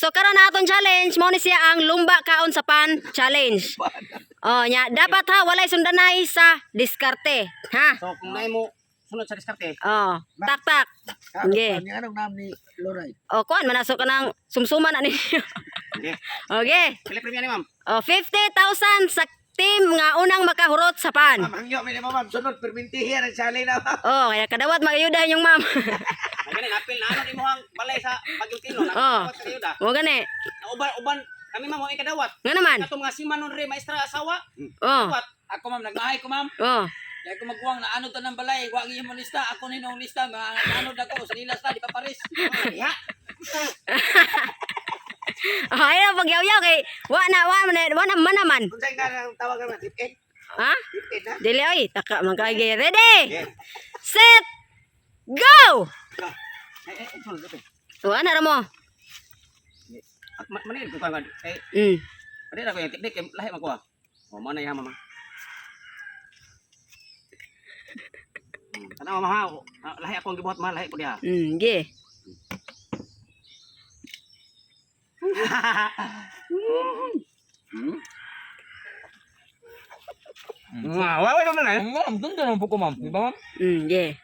So karon na aton challenge mo ni siya ang lumba kaon sa pan challenge. Oh, nya dapat ha walay sundanay sa diskarte, ha? So kung naay mo sunod sa diskarte. Oh, tak tak. Okay. Ano anong naam ni Loray? Oh, kuan manasok ka ng sumsuman na ninyo. Okay. Okay. Pili premium ni ma'am. Oh, 50,000 sa team nga unang makahurot sa pan. Ma'am, hangyo mi mo ma'am, sunod permintihan ang sali na ma'am. Oh, kaya kadawat magayudahan yung ma'am. Ay gani napil na ano imo ang balay sa Bagyong na. Oh. Ayuda. Mo gani. Uban kami ma'am mo ikadawat. Nga naman. Kato mga simanon re maestra asawa. Oh. Dawat. Ako ma'am, nagmahay ko ma'am. Oh. Dahil ko magkuwang na ano to ng balay, wag iyo mo lista, ako ninong lista, ano ako, sa nilas na, di pa pares. Ya. Oh, ayaw pagyaw-yaw kay wa na man naman. Unsay nga ang tawag naman? Tip-it? Ha? Tip-it ha? Dili oy, taka man kay ready. Yeah. Set. Go. Sunod dapat. Oh, ana ra mo. Manil ko kan. Pwede na ko yung teknik lahi man ko. O mo na ya mama. Kana mama ha, lahi akong gibuhat mahal lahi ko diha. Ge. Wa wa na eh. Ma'am, ganda naman po ko ma'am, di ba ma'am? Ge.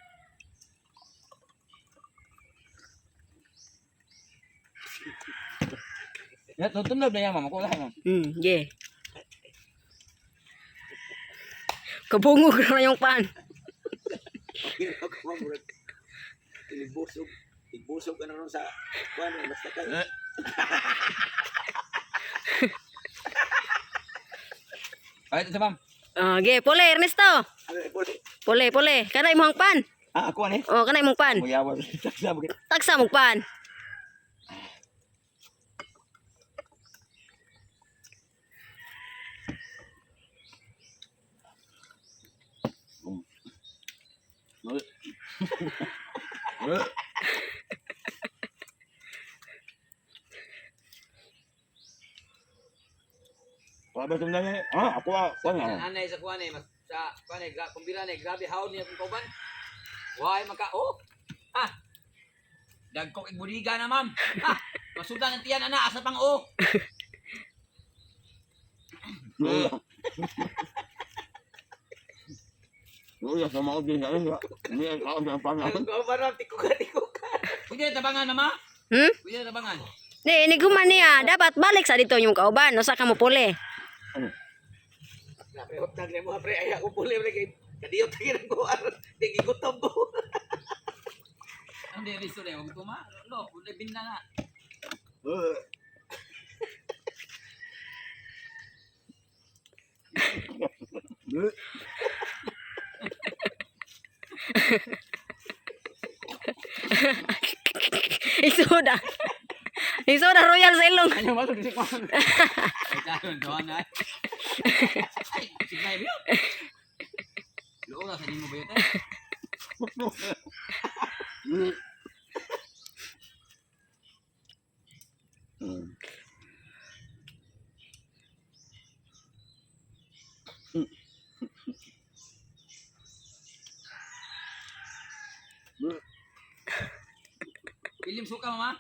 Yan, tutunod na yan ma'am, ako lahat ma'am. Ge. Kabungog na yung pan. Igbusog ka na ron sa kuwan, basta ka. Kahit isa ma'am. Ge, pole Ernesto. Pole. Kana imong pan. Ah, ako ani. Oh, kana imong pan. Muyawan. Taksa mo. Tagsa mong pan. Wala ba sumdang ah, ako kuwan. Anay sa kuwan eh, sa kuwan eh, kumbira eh, grabe haon niya kung kauban. Why maka, oh, ha, dagkong igbudiga na ma'am. Ha, masudan ang tiyan na, asa pang oh. Luya sa mga din sa ni ako sa pangalan. Ang parang tikuka. Pwede na tabangan mama? Pwede na tabangan. Ni guman niya, dapat balik sa dito yung kauban, usa ka mo pole. Pre, hotag mo pre, ay ako puli pre kay kadiyot tigil ko ar, di gigutom ko. Ang diri so wag ko ma. Lo, uli binna na. Isuda. Isuda royal sa ilong. Ano masuk di ko. Ay, tayo doon na. Ay, signay biyo. Lo na sa nimo ba yun? Pilim suka mama.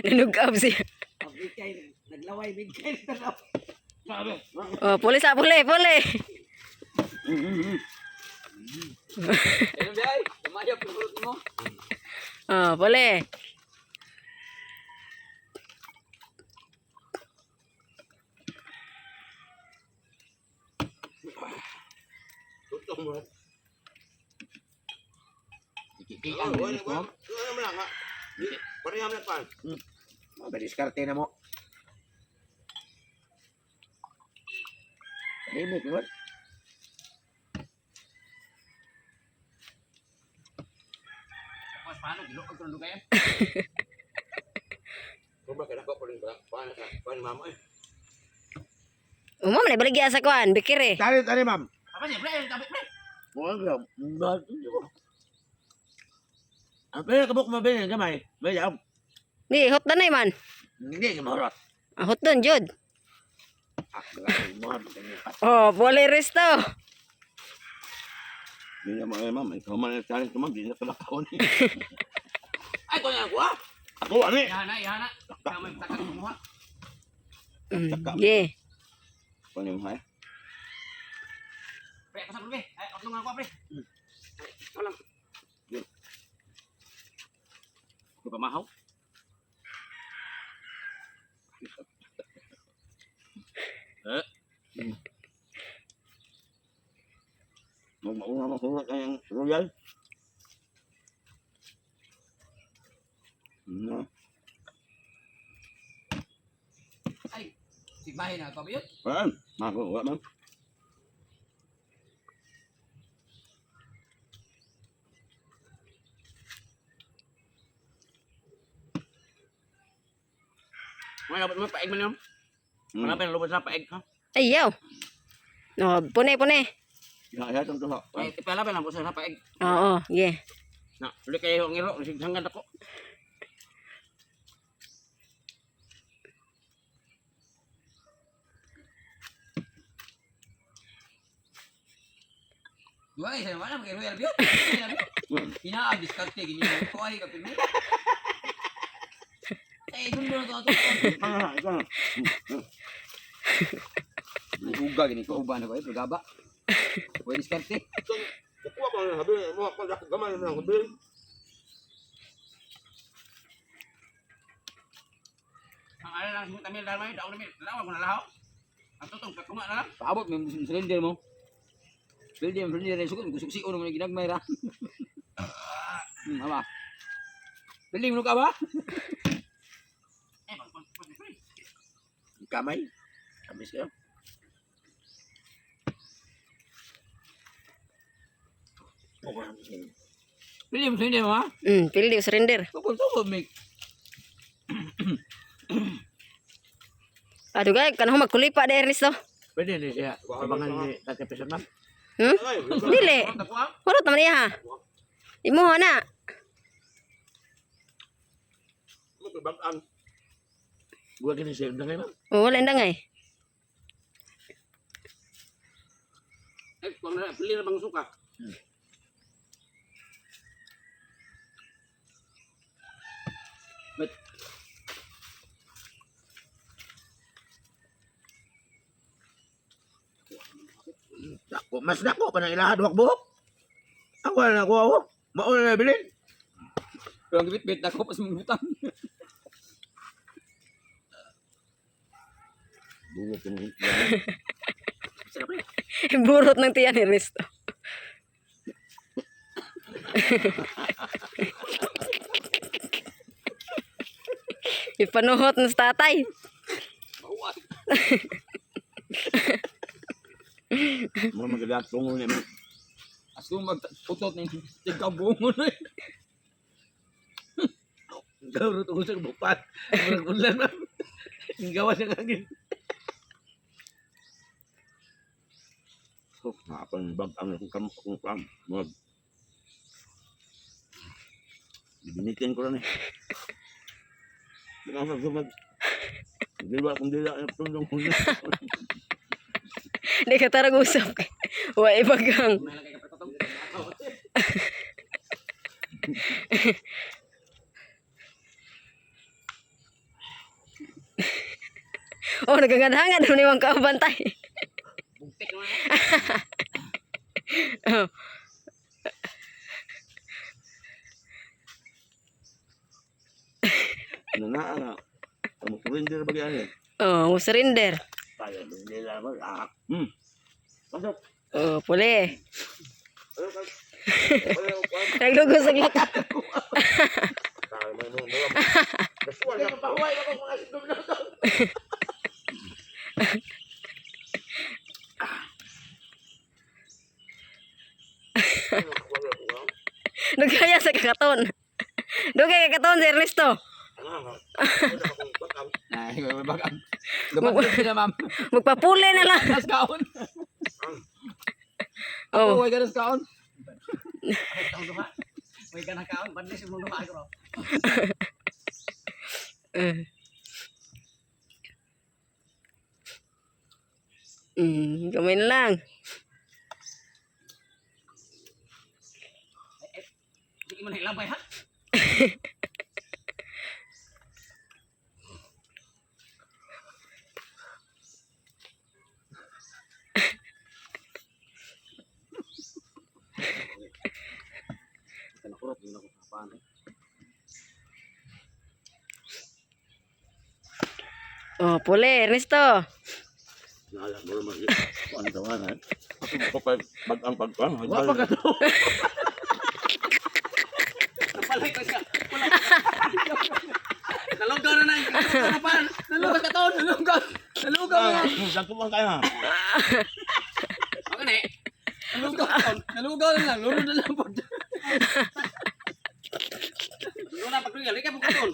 Nanugab siya. Naglaway bigay na. Oh, pole sa pole. Ano ba ay? Tumayap pulot mo. Oh, pole. Tutong mo. Kikian Wala din mo. mo lang ha. Pareham na pan. Mabadiskarte na mo. Himik mo. Mas paano gilo ko tundo kayo? Kung bakit ako pa rin ba? Paano mama eh? Umam na baligya sa kuan, bikire. Tari ma'am. Apa sih, pre? Tapi pre. Wala. Ang pera kabuk mabili gamay. Bayaw. Di hot danay man. Hindi gamorot. Hot don jud. Oh, boleh Risto. Hindi na mga ma'am. Ikaw man ang challenge ko ma'am. Hindi na talakaw ni. Ay, ko na ako ha. Ako, ano eh? Ihana. Kamay takang kumuha. Yeah. Ano yung hay? Pre, pasok pre. Ay, ako nga ako pre. Ikaw lang. Ito pa mahaw. Mag-mauna makuha kayong royal. No. Ay, sigbahin na ito ba yun? Ma'am, makuha ma'am. May dapat mo paig man yun. Wala pa yung lubos na paig ha. Ayaw. Oh, pune. Kaya itong tuha. Ay, ipala pa lang po sa paig. Oo, yeah. Na, ulit kayo ang iro. Hanggang ako. Dua ay sa mana magay royal biyot. Hina diskarte gini ko ay kapil mo. Eh, dundo na to. Ito na. Uga gini ko uban na ko ay gaba. Pwede diskarte. Kuha ko na habil. Mo ako gamay na habil. Ang ala lang sa tamil dahil may daon namin. Dalawa ko na lahaw. Ang tutong katunga na lang. Paabot mo cylinder mo. Cylinder na sukot gusuksi uno mo ginagmay ra. Ama. Bili mo ka ba? Eh, Kamay. Kamis kayo. Bili mo cylinder mo ha? Pilih surrender. Tukod make. Aduh guys, kan humak kulipa deh Risto. pwede din siya. Abangan ni Tati Pesan ma'am. Dili. Kurot naman niya ha. Imo na. Magkabang. Buwa kini siya. Dangay ma'am. Oh, wala ndangay. Eh, kung na, pili na bang suka. But, Dako, mas dako pa nang ilahad wak buhok. Ako na ako ako. Mauna na bilin. Ang bit-bit ako pas mengutang. Buhok ini. sarap rin. Burot ng tiyan ni Risto. Ipanuhot ng tatay. Mga magagat tungo niya. Asu magputot ning tigkaw bungo na. Gawro tungo sa bupat. Murag ulan ma'am. Ang gawas ng hangin. Oh, napang bag ang kung kam. Mag. Binitin ko lang eh. Biglang sa sumag. Diba kung dila ang tundong ko na. Di ka tarag usap. Wa ibagang. May lagay ka pa itong. Oh, nagagandhangan doon ni Wang Kaabantay. Bugtik naman. Oh. Ano na na. Kamu surrender bagi ano. Oh, mo surrender. Kaya hindi lang mo. Pasok. Oh, puli. Ano ka? Naglugos ang lakat. Kaya mo mo. Kasuan na pahuway ako mga sindom na to. Dugaya sa kakaton. Dugay kakaton si Ernesto. Ay, bagang. Gabat sila ma'am. Magpapuli na lang. Gas kaon. Oh. Way ganas kaon. May ka na kaon. Bandis yung mga lumaag ko. Kamay na lang. Sige mo na ilambay ha. Nakurot yun ako sa paan. Oh, puli, Ernesto. Nala mo naman yun. Ano tawanan? Ako pa bagang pagpang. Wala pa ka to. Napalay ko siya. Nalugaw na nang. Nalugaw na pa. Nalugaw ka to. Nalugaw. Nalugaw na. Saan kumang kayo ha? Ako na eh. Nalugaw ka to. Nalugaw na lang. Lulod na lang po. Lulod na pagkuya. Lika po ka to.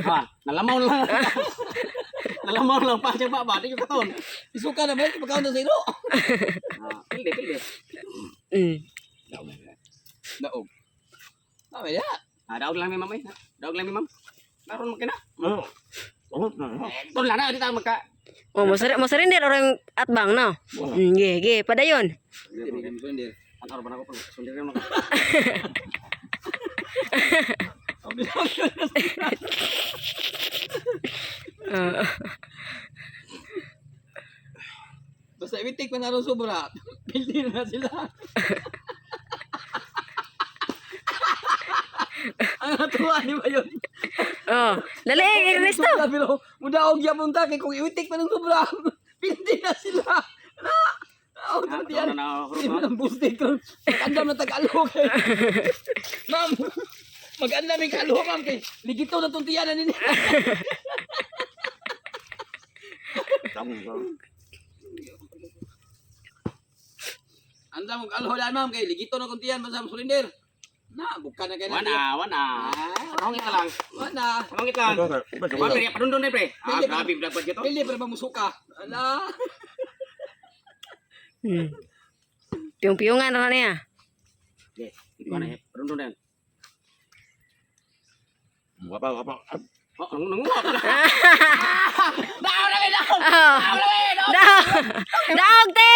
Ha, nalamaw lang. Nalamaw lang pa siya baba. Di ka to. Isuka na ba? Pagkaon na sa ilo. Pilde, pilde. Daog. Tama ya. Daog lang mi mamay. Daog lang mi mam. Naroon mo kina. Oo. Doon lang na dito magka. Oh, masarin din orang atbang, no? Ge, padayon. Ano ba na ko pag sundir mo. Basta iwitik pa naroon sobra. Pildi na sila. Ang natuwa ni ba yun? Oh, dali, Ernesto. Pero muda og yapon ta kay kung iwitik pa ng sobra. Pildi na sila. Oh, Ano diyan. na Hindi mo lang bustig ko. Mag-andam na Tagalog eh. Ma'am, mag-andam yung Tagalog, ma'am. Kay ligito na itong tiyanan nila. Andam mo kalho yan, ma'am. Kay ligito na itong tiyan. Basta sulinder. Na, buka na kayo na. Wana. Pangit na lang. Wana. Pangit lang. Wa pre, padundon na pre. Grabe vlog pa dito. Pili pa ba musuka? Ala. Piung-piungan na niya. Okay, ito na eh. Padundon na yan. Wapa. Oh, nangunguha ka na. Oh. Daog te!